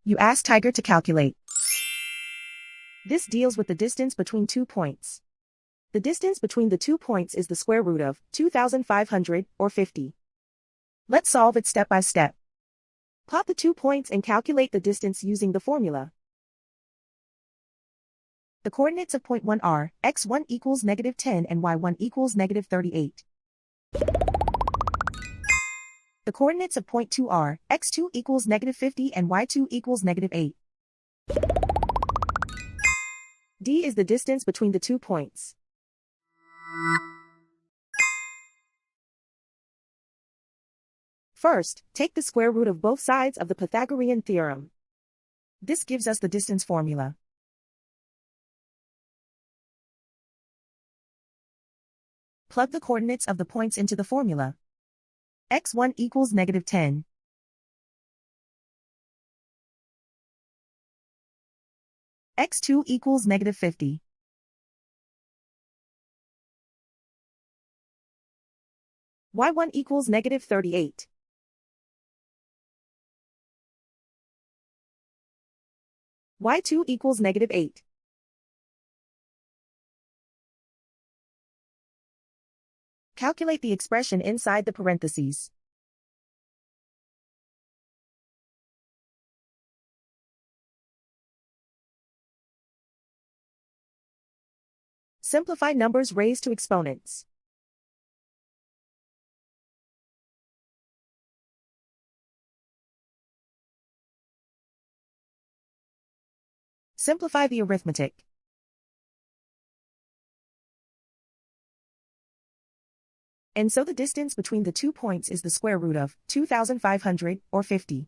You ask Tiger to calculate. This deals with the distance between 2 points. The distance between the 2 points is the square root of 2,500, or 50. Let's solve it step by step. Plot the 2 points and calculate the distance using the formula. The coordinates of point 1 are, x1 equals -10 and y1 equals -38. The coordinates of point 2 are, x2 equals -50 and y2 equals -8. D is the distance between the 2 points. First, take the square root of both sides of the Pythagorean theorem. This gives us the distance formula. Plug the coordinates of the points into the formula. x1 equals -10. x2 equals -50. y1 equals -38. y2 equals -8. Calculate the expression inside the parentheses. Simplify numbers raised to exponents. Simplify the arithmetic. And so the distance between the 2 points is the square root of 2,500, or 50.